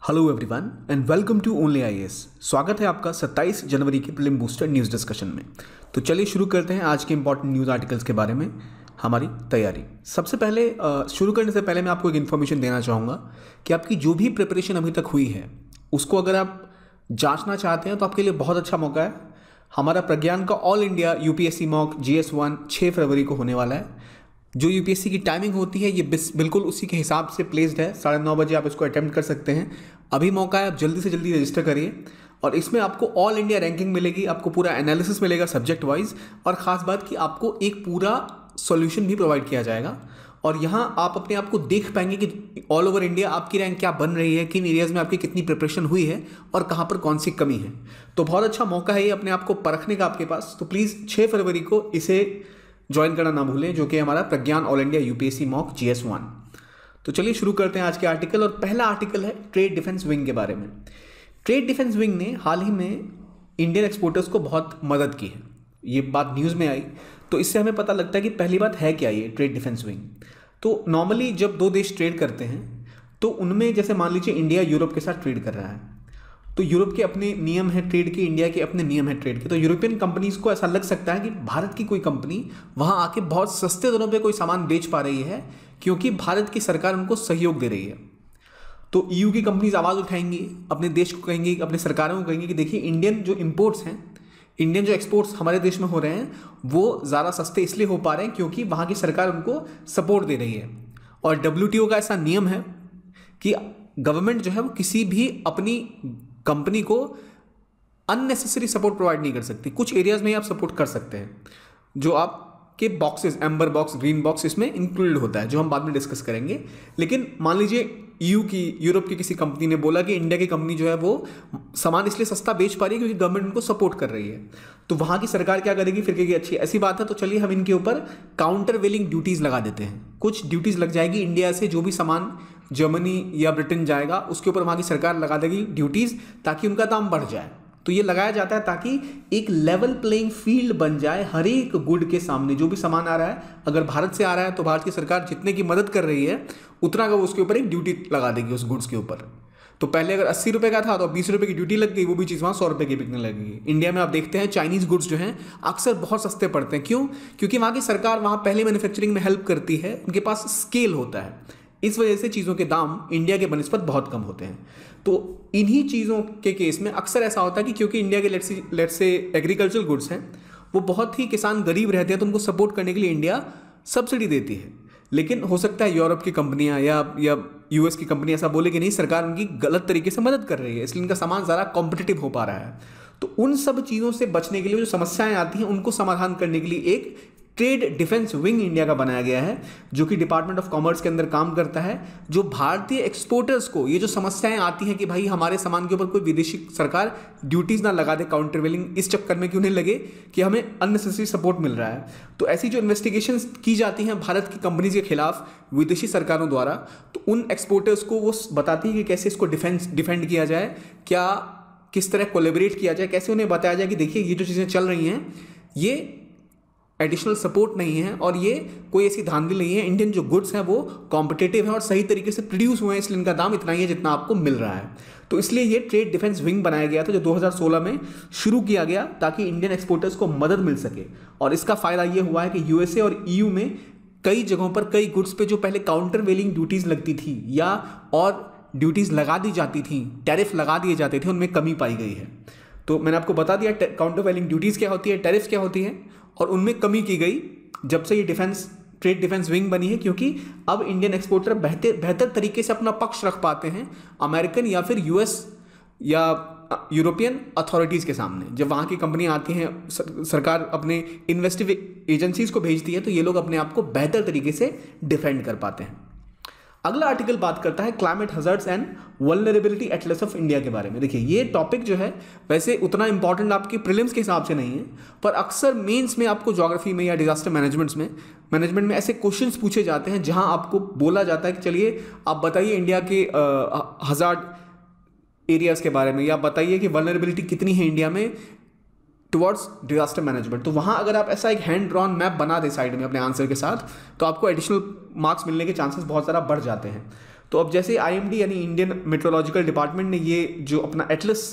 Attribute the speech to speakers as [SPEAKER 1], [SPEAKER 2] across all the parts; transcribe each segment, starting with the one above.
[SPEAKER 1] Hello everyone and welcome to only IAS. स्वागत है आपका 27 जनवरी की प्रीलिम बूस्टर न्यूज़ डिस्कशन में। तो चलिए शुरू करते हैं आज के इंपॉर्टेंट न्यूज़ आर्टिकल्स के बारे में हमारी तैयारी। सबसे पहले शुरू करने से पहले मैं आपको एक इन्फॉर्मेशन देना चाहूँगा कि आपकी जो भी प्रिपरेशन अभी तक हुई है उसको अगर आप जाँचना चाहते हैं तो आपके लिए बहुत अच्छा मौका है। हमारा प्रज्ञान का all India UPSC mock GS1 6 फरवरी को होने वाला है। जो यूपीएससी की टाइमिंग होती है ये बिल्कुल उसी के हिसाब से प्लेस्ड है। 9:30 बजे आप इसको अटेम्प्ट कर सकते हैं। अभी मौका है, आप जल्दी से जल्दी रजिस्टर करिए और इसमें आपको ऑल इंडिया रैंकिंग मिलेगी, आपको पूरा एनालिसिस मिलेगा सब्जेक्ट वाइज, और ख़ास बात कि आपको एक पूरा सॉल्यूशन भी प्रोवाइड किया जाएगा। और यहाँ आप अपने आप को देख पाएंगे कि ऑल ओवर इंडिया आपकी रैंक क्या बन रही है, किन एरियाज़ में आपकी कितनी प्रिपरेशन हुई है और कहाँ पर कौन सी कमी है। तो बहुत अच्छा मौका है ये अपने आप को परखने का आपके पास। तो प्लीज़ 6 फरवरी को इसे ज्वाइन करना ना भूलें, जो कि हमारा Pragyan all India UPSC mock GS1। तो चलिए शुरू करते हैं आज के आर्टिकल। और पहला आर्टिकल है ट्रेड डिफेंस विंग के बारे में। ट्रेड डिफेंस विंग ने हाल ही में इंडियन एक्सपोर्टर्स को बहुत मदद की है, ये बात न्यूज़ में आई। तो इससे हमें पता लगता है कि पहली बात है क्या ये ट्रेड डिफेंस विंग। तो नॉर्मली जब दो देश ट्रेड करते हैं तो उनमें जैसे मान लीजिए इंडिया यूरोप के साथ ट्रेड कर रहा है, तो यूरोप के अपने नियम है ट्रेड के, इंडिया के अपने नियम है ट्रेड के। तो यूरोपियन कंपनीज को ऐसा लग सकता है कि भारत की कोई कंपनी वहाँ आके बहुत सस्ते दरों पे कोई सामान बेच पा रही है क्योंकि भारत की सरकार उनको सहयोग दे रही है। तो EU की कंपनीज आवाज़ उठाएंगी, अपने देश को कहेंगी, अपने सरकारों को कहेंगी कि देखिए इंडियन जो इम्पोर्ट्स हैं, इंडियन जो एक्सपोर्ट्स हमारे देश में हो रहे हैं वो ज़्यादा सस्ते इसलिए हो पा रहे हैं क्योंकि वहाँ की सरकार उनको सपोर्ट दे रही है। और WTO का ऐसा नियम है कि गवर्नमेंट जो है वो किसी भी अपनी कंपनी को अननेसेसरी सपोर्ट प्रोवाइड नहीं कर सकती। कुछ एरियाज में ही आप सपोर्ट कर सकते हैं, जो आपके boxes, amber box, green box, इसमें इंक्लूडेड होता है, जो हम बाद में डिस्कस करेंगे। लेकिन मान लीजिए यूरोप की किसी कंपनी ने बोला कि इंडिया की कंपनी जो है वो सामान इसलिए सस्ता बेच पा रही है क्योंकि गवर्नमेंट उनको सपोर्ट कर रही है। तो वहाँ की सरकार क्या करेगी, फिर कहेगी अच्छी ऐसी बात है तो चलिए हम इनके ऊपर काउंटर वेलिंग ड्यूटीज़ लगा देते हैं। कुछ ड्यूटीज़ लग जाएगी इंडिया से, जो भी सामान जर्मनी या ब्रिटेन जाएगा उसके ऊपर वहाँ की सरकार लगा देगी ड्यूटीज़, ताकि उनका दाम बढ़ जाए। तो ये लगाया जाता है ताकि एक लेवल प्लेइंग फील्ड बन जाए हर एक गुड के सामने। जो भी सामान आ रहा है, अगर भारत से आ रहा है तो भारत की सरकार जितने की मदद कर रही है उतना का वो उसके ऊपर एक ड्यूटी लगा देगी उस गुड्स के ऊपर। तो पहले अगर 80 रुपये का था तो 20 रुपये की ड्यूटी लग गई, वो भी चीज़ वहाँ 100 रुपये की बिकने लगेगी। इंडिया में आप देखते हैं चाइनीज़ गुड्स जो हैं अक्सर बहुत सस्ते पड़ते हैं। क्यों? क्योंकि वहाँ की सरकार वहाँ पहले मैन्युफैक्चरिंग में हेल्प करती है, उनके पास स्केल होता है। इस वजह से चीज़ों के दाम इंडिया के बनस्पत बहुत कम होते हैं। तो इन्हीं चीज़ों के केस में अक्सर ऐसा होता है कि क्योंकि इंडिया के लेट्स से एग्रीकल्चरल गुड्स हैं, वो बहुत ही किसान गरीब रहते हैं, तो उनको सपोर्ट करने के लिए इंडिया सब्सिडी देती है। लेकिन हो सकता है यूरोप की कंपनियां या US की कंपनी ऐसा बोले कि नहीं, सरकार उनकी गलत तरीके से मदद कर रही है, इसलिए इनका सामान ज़्यादा कॉम्पिटिटिव हो पा रहा है। तो उन सब चीज़ों से बचने के लिए जो समस्याएं आती हैं उनको समाधान करने के लिए एक ट्रेड डिफेंस विंग इंडिया का बनाया गया है, जो कि डिपार्टमेंट ऑफ कॉमर्स के अंदर काम करता है। जो भारतीय एक्सपोर्टर्स को ये जो समस्याएं आती हैं कि भाई हमारे सामान के ऊपर कोई विदेशी सरकार ड्यूटीज़ ना लगा दे काउंटर वेलिंग इस चक्कर में कि उन्हें लगे कि हमें अननेसेसरी सपोर्ट मिल रहा है। तो ऐसी जो इन्वेस्टिगेशंस की जाती हैं भारत की कंपनीज के खिलाफ विदेशी सरकारों द्वारा, तो उन एक्सपोर्टर्स को वो बताती है कि कैसे इसको डिफेंड किया जाए, क्या किस तरह कोलेबरेट किया जाए, कैसे उन्हें बताया जाए कि देखिए ये जो चीज़ें चल रही हैं ये एडिशनल सपोर्ट नहीं है और ये कोई ऐसी धांधली नहीं है। इंडियन जो गुड्स हैं वो कॉम्पिटिटिव हैं और सही तरीके से प्रोड्यूस हुए हैं, इसलिए इनका दाम इतना ही है जितना आपको मिल रहा है। तो इसलिए ये ट्रेड डिफेंस विंग बनाया गया था, जो 2016 में शुरू किया गया ताकि इंडियन एक्सपोर्टर्स को मदद मिल सके। और इसका फ़ायदा ये हुआ है कि USA और EU में कई जगहों पर कई गुड्स पे जो पहले काउंटर वेलिंग ड्यूटीज़ लगती थी या और ड्यूटीज़ लगा दी जाती थी, टैरिफ लगा दिए जाते थे, उनमें कमी पाई गई है। तो मैंने आपको बता दिया काउंटर वेलिंग ड्यूटीज़ क्या होती है, टैरिफ क्या होती है, और उनमें कमी की गई जब से ये ट्रेड डिफेंस विंग बनी है, क्योंकि अब इंडियन एक्सपोर्टर बेहतर तरीके से अपना पक्ष रख पाते हैं अमेरिकन या फिर US या यूरोपियन अथॉरिटीज़ के सामने। जब वहाँ की कंपनियाँ आती हैं, सरकार अपने इन्वेस्टिगेटिव एजेंसीज़ को भेजती है, तो ये लोग अपने आप को बेहतर तरीके से डिफेंड कर पाते हैं। अगला आर्टिकल बात करता है climate hazards and vulnerability Atlas of India के बारे में। देखिए ये टॉपिक जो है वैसे उतना इंपॉर्टेंट आपके प्रीलिम्स के हिसाब से नहीं है, पर अक्सर मेंस में आपको ज्योग्राफी में या डिजास्टर मैनेजमेंट में ऐसे क्वेश्चंस पूछे जाते हैं जहां आपको बोला जाता है कि चलिए आप बताइए इंडिया के हज़ार्ड एरियाज़ के बारे में, या बताइए कि वल्नरेबिलिटी कितनी है इंडिया में टुवर्ड्स डिजास्टर मैनेजमेंट। तो वहाँ अगर आप ऐसा एक हैंड ड्रॉन मैप बना दे साइड में अपने आंसर के साथ, तो आपको एडिशनल मार्क्स मिलने के चांसेस बहुत ज़्यादा बढ़ जाते हैं। तो अब जैसे आईएमडी यानी इंडियन मेट्रोलॉजिकल डिपार्टमेंट ने ये जो अपना एटलस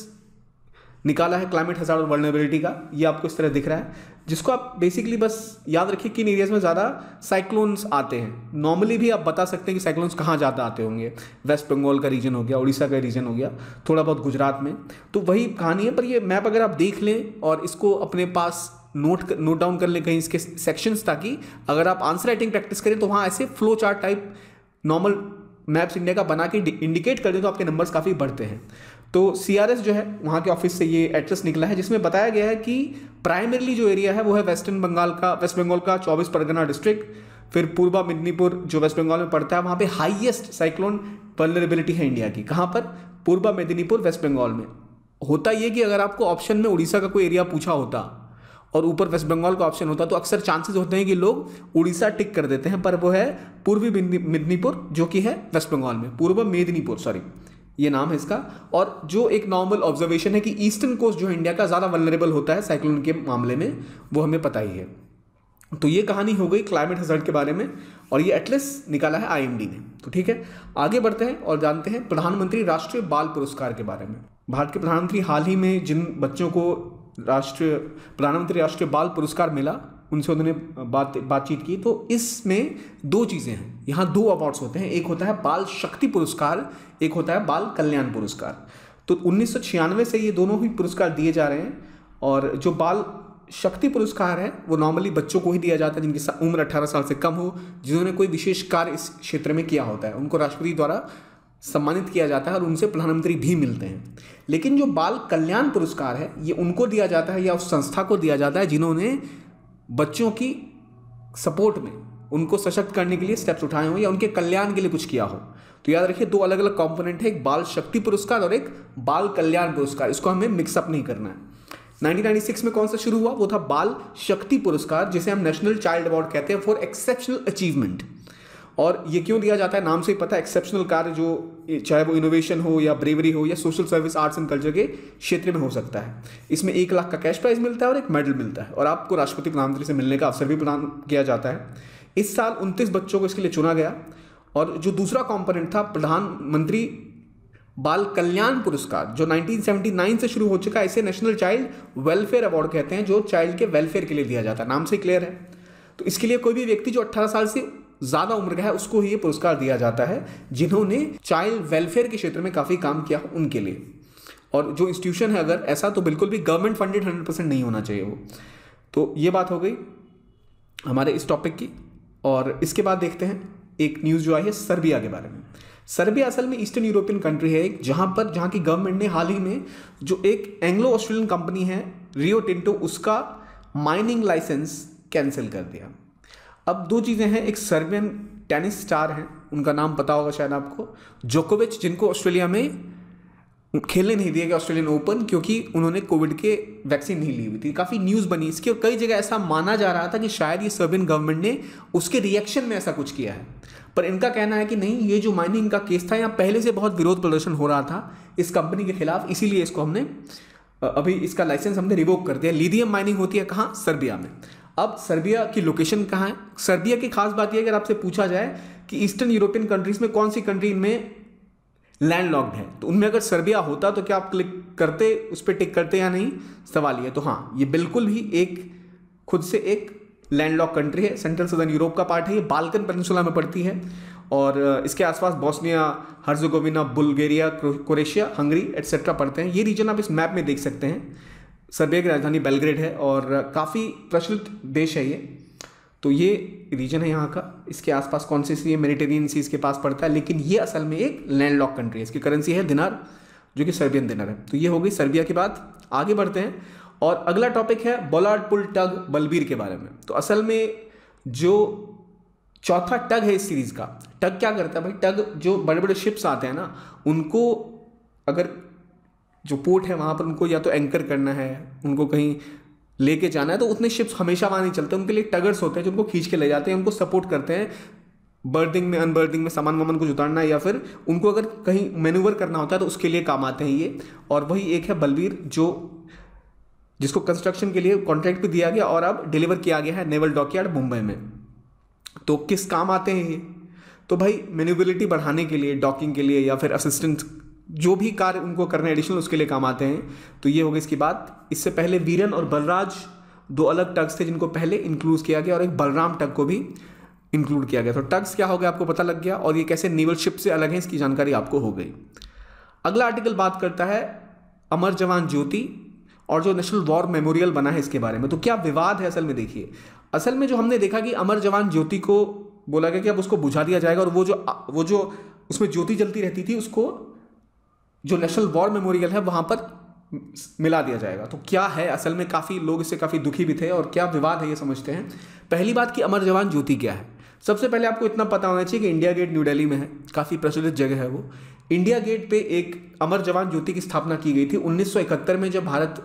[SPEAKER 1] निकाला है क्लाइमेट हजार्ड और वल्नरेबिलिटी का, ये आपको इस तरह दिख रहा है, जिसको आप बेसिकली बस याद रखिए किन एरियाज में ज़्यादा साइक्लोन्स आते हैं। नॉर्मली भी आप बता सकते हैं कि साइक्लोन्स कहाँ ज़्यादा आते होंगे, वेस्ट बंगाल का रीजन हो गया, उड़ीसा का रीजन हो गया, थोड़ा बहुत गुजरात में, तो वही कहानी है। पर ये मैप अगर आप देख लें और इसको अपने पास नोट डाउन कर लें कहीं इसके सेक्शंस, ताकि अगर आप आंसर राइटिंग प्रैक्टिस करें तो वहाँ ऐसे flow chart type normal maps India का बना के इंडिकेट कर दें तो आपके नंबर्स काफ़ी बढ़ते हैं। तो CRS जो है वहाँ के ऑफिस से ये एड्रेस निकला है, जिसमें बताया गया है कि प्राइमरीली जो एरिया है वो है वेस्ट बंगाल का 24 परगना डिस्ट्रिक्ट, फिर पूर्वा मेदिनीपुर जो वेस्ट बंगाल में पड़ता है, वहाँ पे हाईएस्ट साइक्लोन वल्नरेबिलिटी है इंडिया की। कहाँ पर? पूर्वा मेदिनीपुर वेस्ट बंगाल में। होता ये कि अगर आपको ऑप्शन में उड़ीसा का कोई एरिया पूछा होता और ऊपर वेस्ट बंगाल का ऑप्शन होता तो अक्सर चांसेस होते हैं कि लोग उड़ीसा टिक कर देते हैं, पर वो है पूर्वी मेदिनीपुर जो कि है वेस्ट बंगाल में, पूर्व मेदिनीपुर सॉरी ये नाम है इसका। और जो एक नॉर्मल ऑब्जर्वेशन है कि ईस्टर्न कोस्ट जो है इंडिया का ज़्यादा वल्नरेबल होता है साइक्लोन के मामले में, वो हमें पता ही है। तो ये कहानी हो गई क्लाइमेट हज़ार्ड के बारे में, और ये एटलस निकाला है आईएमडी ने। तो ठीक है, आगे बढ़ते हैं और जानते हैं प्रधानमंत्री राष्ट्रीय बाल पुरस्कार के बारे में। भारत के प्रधानमंत्री हाल ही में जिन बच्चों को प्रधानमंत्री राष्ट्रीय बाल पुरस्कार मिला उनसे उन्होंने बातचीत की, तो इसमें दो चीज़ें हैं। यहाँ दो अवार्ड्स होते हैं, एक होता है बाल शक्ति पुरस्कार, एक होता है बाल कल्याण पुरस्कार। तो 1996 से ये दोनों ही पुरस्कार दिए जा रहे हैं, और जो बाल शक्ति पुरस्कार है वो नॉर्मली बच्चों को ही दिया जाता है जिनकी उम्र 18 साल से कम हो, जिन्होंने कोई विशेष कार्य इस क्षेत्र में किया होता है, उनको राष्ट्रपति द्वारा सम्मानित किया जाता है और उनसे प्रधानमंत्री भी मिलते हैं। लेकिन जो बाल कल्याण पुरस्कार है ये उनको दिया जाता है या उस संस्था को दिया जाता है जिन्होंने बच्चों की सपोर्ट में, उनको सशक्त करने के लिए स्टेप्स उठाए हो या उनके कल्याण के लिए कुछ किया हो। तो याद रखिए दो अलग अलग कंपोनेंट है, एक बाल शक्ति पुरस्कार और एक बाल कल्याण पुरस्कार, इसको हमें मिक्सअप नहीं करना है। 1996 में कौन सा शुरू हुआ? वो था बाल शक्ति पुरस्कार, जिसे हम नेशनल चाइल्ड अवार्ड कहते हैं फॉर एक्सेप्शनल अचीवमेंट। और ये क्यों दिया जाता है? नाम से ही पता है, एक्सेप्शनल कार्य जो चाहे वो इनोवेशन हो या ब्रेवरी हो या social service, arts and culture के क्षेत्र में हो सकता है। इसमें 1 लाख का कैश प्राइज मिलता है और एक मेडल मिलता है, और आपको राष्ट्रपति प्रधानमंत्री से मिलने का अवसर भी प्रदान किया जाता है। इस साल 29 बच्चों को इसके लिए चुना गया। और जो दूसरा कॉम्पोनेंट था प्रधानमंत्री बाल कल्याण पुरस्कार, जो 1979 से शुरू हो चुका है, इसे नेशनल चाइल्ड वेलफेयर अवार्ड कहते हैं, जो चाइल्ड के वेलफेयर के लिए दिया जाता है। नाम से क्लियर है। तो इसके लिए कोई भी व्यक्ति जो 18 साल से ज़्यादा उम्र का है उसको ही ये पुरस्कार दिया जाता है, जिन्होंने चाइल्ड वेलफेयर के क्षेत्र में काफ़ी काम किया हो उनके लिए। और जो इंस्टीट्यूशन है अगर ऐसा, तो बिल्कुल भी गवर्नमेंट फंडेड 100% नहीं होना चाहिए वो। तो ये बात हो गई हमारे इस टॉपिक की। और इसके बाद देखते हैं एक न्यूज़ जो आई है सर्बिया के बारे में। सर्बिया असल में ईस्टर्न यूरोपियन कंट्री है एक, जहाँ की गवर्नमेंट ने हाल ही में जो एक एंग्लो ऑस्ट्रेलियन कंपनी है रियो टिंटो, उसका माइनिंग लाइसेंस कैंसिल कर दिया। अब दो चीज़ें हैं, एक सर्बियन टेनिस स्टार हैं, उनका नाम पता होगा शायद आपको, जोकोविच, जिनको ऑस्ट्रेलिया में खेलने नहीं दिया गया ऑस्ट्रेलियन ओपन, क्योंकि उन्होंने कोविड के वैक्सीन नहीं ली हुई थी। काफ़ी न्यूज़ बनी इसकी, और कई जगह ऐसा माना जा रहा था कि शायद ये सर्बियन गवर्नमेंट ने उसके रिएक्शन में ऐसा कुछ किया है। पर इनका कहना है कि नहीं, ये जो माइनिंग का केस था, यहाँ पहले से बहुत विरोध प्रदर्शन हो रहा था इस कंपनी के खिलाफ, इसीलिए इसको हमने अभी इसका लाइसेंस हमने रिवोक कर दिया। लिथियम माइनिंग होती है कहाँ? सर्बिया में। अब सर्बिया की लोकेशन कहाँ है? सर्बिया की खास बात यह, अगर आपसे पूछा जाए कि ईस्टर्न यूरोपियन कंट्रीज में कौन सी कंट्री में लैंडलॉक्ड है, तो उनमें अगर सर्बिया होता तो क्या आप क्लिक करते, उस पर टिक करते या नहीं? सवाल ये। तो हाँ, ये बिल्कुल भी एक खुद से एक लैंडलॉक कंट्री है, सेंट्रल सदर्न यूरोप का पार्ट है, ये बाल्कन पेनिनसुला में पड़ती है। और इसके आसपास Bosnia, Herzegovina, Bulgaria, Croatia, Hungary etcetera पड़ते हैं। ये रीजन आप इस मैप में देख सकते हैं। सर्बिया की राजधानी बेलग्रेड है और काफ़ी प्रचलित देश है ये। तो ये रीजन है यहाँ का। इसके आसपास कौन सी सी है? मेडिटेरियन सी इसके पास पड़ता है, लेकिन ये असल में एक लैंडलॉक कंट्री है। इसकी करेंसी है दिनार, जो कि सर्बियन दिनार है। तो ये हो गई सर्बिया की बात। आगे बढ़ते हैं और अगला टॉपिक है बोलार्ड पुल टग बलबीर के बारे में। तो असल में जो चौथा टग है इस सीरीज़ का, टग क्या करता है भाई? टग जो बड़े बड़े शिप्स आते हैं ना, उनको अगर जो पोर्ट है वहाँ पर उनको या तो एंकर करना है, उनको कहीं लेके जाना है, तो उतने शिप्स हमेशा वहाँ नहीं चलते। उनके लिए टगर्स होते हैं जो उनको खींच के ले जाते हैं, उनको सपोर्ट करते हैं बर्दिंग में, अनबर्दिंग में, सामान वामान को उतारना है, या फिर उनको अगर कहीं मैन्यूवर करना होता है तो उसके लिए काम आते हैं ये। और वही एक है बलबीर, जिसको कंस्ट्रक्शन के लिए कॉन्ट्रैक्ट भी दिया गया और अब डिलीवर किया गया है नेवल डॉकयार्ड मुंबई में। तो किस काम आते हैं ये? तो भाई मैन्यूबिलिटी बढ़ाने के लिए, डॉकिंग के लिए या फिर असिस्टेंट जो भी कार्य उनको करने एडिशनल उसके लिए काम आते हैं। तो ये हो गई इसकी बात। इससे पहले वीरन और बलराज दो अलग टग्स थे जिनको पहले इंक्लूड किया गया, और एक बलराम टग को भी इंक्लूड किया गया। तो टग्स क्या हो गया आपको पता लग गया, और ये कैसे नेवल शिप से अलग है इसकी जानकारी आपको हो गई। अगला आर्टिकल बात करता है अमर जवान ज्योति और जो नेशनल वॉर मेमोरियल बना है इसके बारे में। तो क्या विवाद है असल में, देखिए असल में जो हमने देखा कि अमर जवान ज्योति को बोला गया कि अब उसको बुझा दिया जाएगा, और वो जो उसमें ज्योति जलती रहती थी उसको जो नेशनल वॉर मेमोरियल है वहां पर मिला दिया जाएगा। तो क्या है असल में, काफ़ी लोग इससे काफ़ी दुखी भी थे, और क्या विवाद है ये समझते हैं। पहली बात कि अमर जवान ज्योति क्या है। सबसे पहले आपको इतना पता होना चाहिए कि इंडिया गेट न्यू दिल्ली में है, काफ़ी प्रचलित जगह है वो। इंडिया गेट पे एक अमर जवान ज्योति की स्थापना की गई थी 1971 में, जब भारत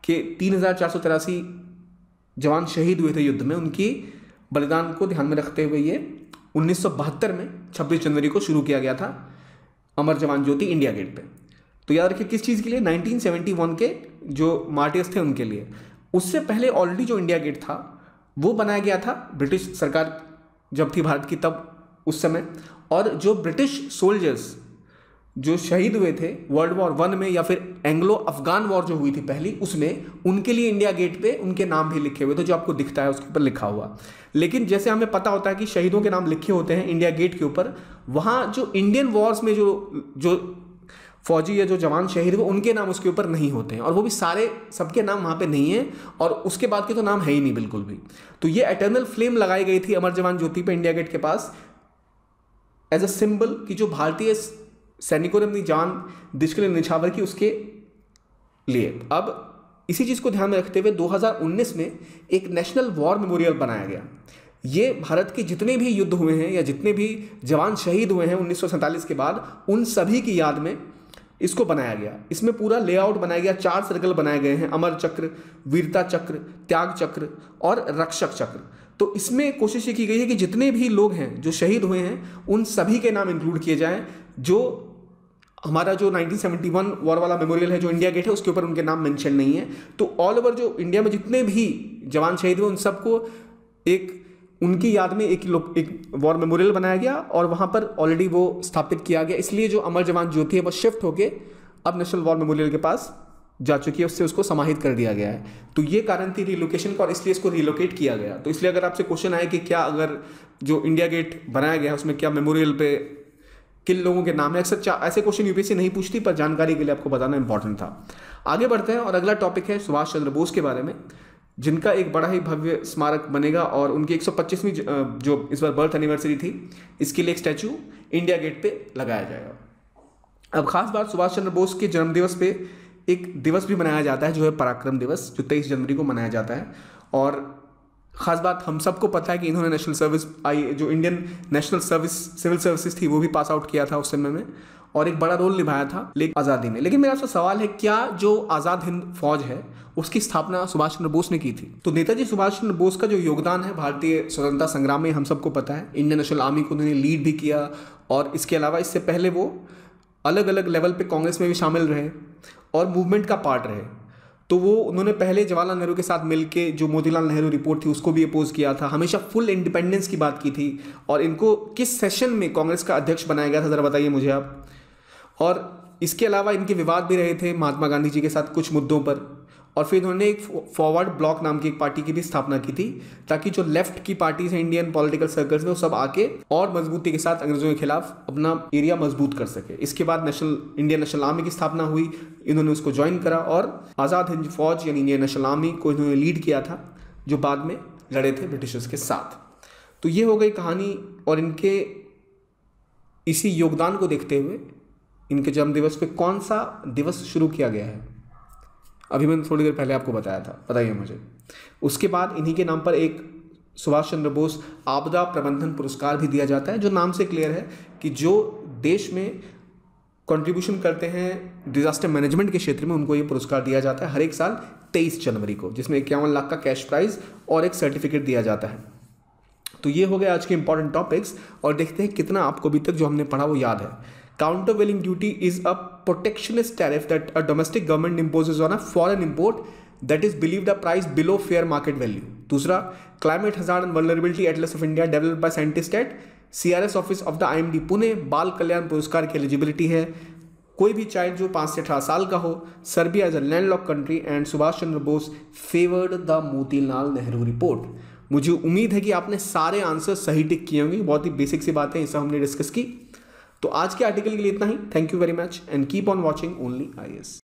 [SPEAKER 1] के 3483 जवान शहीद हुए थे युद्ध में। उनकी बलिदान को ध्यान में रखते हुए ये 1972 में 26 जनवरी को शुरू किया गया था अमर जवान ज्योति इंडिया गेट पे। तो याद रखिए किस चीज़ के लिए, 1971 के जो मार्टियर्स थे उनके लिए। उससे पहले ऑलरेडी जो इंडिया गेट था वो बनाया गया था ब्रिटिश सरकार जब थी भारत की तब उस समय, और जो ब्रिटिश सोल्जर्स जो शहीद हुए थे वर्ल्ड वॉर 1 में या फिर एंग्लो अफगान वॉर जो हुई थी पहली, उसमें उनके लिए इंडिया गेट पे उनके नाम भी लिखे हुए थे, जो आपको दिखता है उसके ऊपर लिखा हुआ। लेकिन जैसे हमें पता होता है कि शहीदों के नाम लिखे होते हैं इंडिया गेट के ऊपर, वहाँ जो इंडियन वॉर्स में जो फौजी या जो जवान शहीद हुए उनके नाम उसके ऊपर नहीं होते हैं, और वो भी सारे सबके नाम वहाँ पे नहीं है, और उसके बाद के तो नाम है ही नहीं बिल्कुल भी। तो ये एटर्नल फ्लेम लगाई गई थी अमर जवान ज्योति पे इंडिया गेट के पास एज अ सिंबल कि जो भारतीय सैनिकों ने अपनी जान देश के लिए निछावर की उसके लिए। अब इसी चीज़ को ध्यान में रखते हुए 2019 में एक नेशनल वॉर मेमोरियल बनाया गया। ये भारत के जितने भी युद्ध हुए हैं या जितने भी जवान शहीद हुए हैं 1947 के बाद, उन सभी की याद में इसको बनाया गया। इसमें पूरा लेआउट बनाया गया, 4 सर्कल बनाए गए हैं, अमर चक्र, वीरता चक्र, त्याग चक्र और रक्षक चक्र। तो इसमें कोशिश ये की गई है कि जितने भी लोग हैं जो शहीद हुए हैं उन सभी के नाम इंक्लूड किए जाएं। जो हमारा जो 1971 वॉर वाला मेमोरियल है जो इंडिया गेट है उसके ऊपर उनके नाम मेंशन नहीं है। तो ऑल ओवर जो इंडिया में जितने भी जवान शहीद हुए उन सबको एक उनकी याद में एक वॉर मेमोरियल बनाया गया, और वहाँ पर ऑलरेडी वो स्थापित किया गया। इसलिए जो अमर जवान ज्योति है वो शिफ्ट होके अब नेशनल वॉर मेमोरियल के पास जा चुकी है, उससे उसको समाहित कर दिया गया है। तो ये कारण थी रिलोकेशन का, और इसलिए इसको रिलोकेट किया गया। तो इसलिए अगर आपसे क्वेश्चन आए कि क्या अगर जो इंडिया गेट बनाया गया है उसमें क्या मेमोरियल पे किन लोगों के नाम है, अक्सर ऐसे क्वेश्चन यूपीएससी नहीं पूछती, पर जानकारी के लिए आपको बताना इंपॉर्टेंट था। आगे बढ़ते हैं और अगला टॉपिक है सुभाष चंद्र बोस के बारे में, जिनका एक बड़ा ही भव्य स्मारक बनेगा, और उनकी 125वीं जो इस बार बर्थ एनिवर्सरी थी, इसके लिए एक स्टैचू इंडिया गेट पे लगाया जाएगा। अब खास बात, सुभाष चंद्र बोस के जन्मदिवस पे एक दिवस भी मनाया जाता है जो है पराक्रम दिवस, जो 23 जनवरी को मनाया जाता है। और ख़ास बात हम सबको पता है कि इन्होंने नेशनल सर्विस जो Indian national service civil services थी वो भी पास आउट किया था उस समय में, और एक बड़ा रोल निभाया था आज़ादी में। लेकिन मेरा आपसे सवाल है, क्या जो आज़ाद हिंद फौज है उसकी स्थापना सुभाष चंद्र बोस ने की थी? तो नेताजी सुभाष चंद्र बोस का जो योगदान है भारतीय स्वतंत्रता संग्राम में हम सबको पता है। इंडियन नेशनल आर्मी को उन्होंने लीड भी किया, और इसके अलावा इससे पहले वो अलग अलग लेवल पे कांग्रेस में भी शामिल रहे और मूवमेंट का पार्ट रहे। तो वो उन्होंने पहले जवाहरलाल नेहरू के साथ मिलके जो मोतीलाल नेहरू रिपोर्ट थी उसको भी अपोज किया था, हमेशा फुल इंडिपेंडेंस की बात की थी। और इनको किस सेशन में कांग्रेस का अध्यक्ष बनाया गया था ज़रा बताइए मुझे आप। और इसके अलावा इनके विवाद भी रहे थे महात्मा गांधी जी के साथ कुछ मुद्दों पर, और फिर इन्होंने एक फॉरवर्ड ब्लॉक नाम की एक पार्टी की भी स्थापना की थी, ताकि जो लेफ्ट की पार्टीज हैं इंडियन पॉलिटिकल सर्कल्स में वो सब आके और मजबूती के साथ अंग्रेजों के खिलाफ अपना एरिया मजबूत कर सके। इसके बाद इंडियन नेशनल आर्मी की स्थापना हुई, इन्होंने उसको ज्वाइन करा, और आज़ाद हिंद फौज यानी इंडियन नेशनल आर्मी को इन्होंने लीड किया था, जो बाद में लड़े थे ब्रिटिशर्स के साथ। तो ये हो गई कहानी, और इनके इसी योगदान को देखते हुए इनके जन्मदिवस पे कौन सा दिवस शुरू किया गया है, अभी मैंने थोड़ी देर पहले आपको बताया था, बताइए मुझे। उसके बाद इन्हीं के नाम पर एक सुभाष चंद्र बोस आपदा प्रबंधन पुरस्कार भी दिया जाता है, जो नाम से क्लियर है कि जो देश में कंट्रीब्यूशन करते हैं डिजास्टर मैनेजमेंट के क्षेत्र में उनको ये पुरस्कार दिया जाता है हर एक साल 23 जनवरी को, जिसमें 51 लाख का कैश प्राइज और एक सर्टिफिकेट दिया जाता है। तो ये हो गए आज के इंपॉर्टेंट टॉपिक्स, और देखते हैं कितना आपको अभी तक जो हमने पढ़ा वो याद है। Countervailing duty is a protectionist tariff that a domestic government imposes on a foreign import that is believed a price below fair market value. दूसरा, climate hazard and vulnerability atlas of India developed by scientists at CRS office of the IMD Pune बाल कल्याण पुरस्कार की eligibility है कोई भी child जो 5 से 18 साल का हो, Serbia as a landlocked country and Subhash Chandra Bose favoured the Motilal Nehru report. मुझे उम्मीद है कि आपने सारे आंसर सही टिक किए होंगे, बहुत ही बेसिक सी बातें इसे हमने डिस्कस की। तो आज के आर्टिकल के लिए इतना ही। Thank you very much and keep on watching only IAS।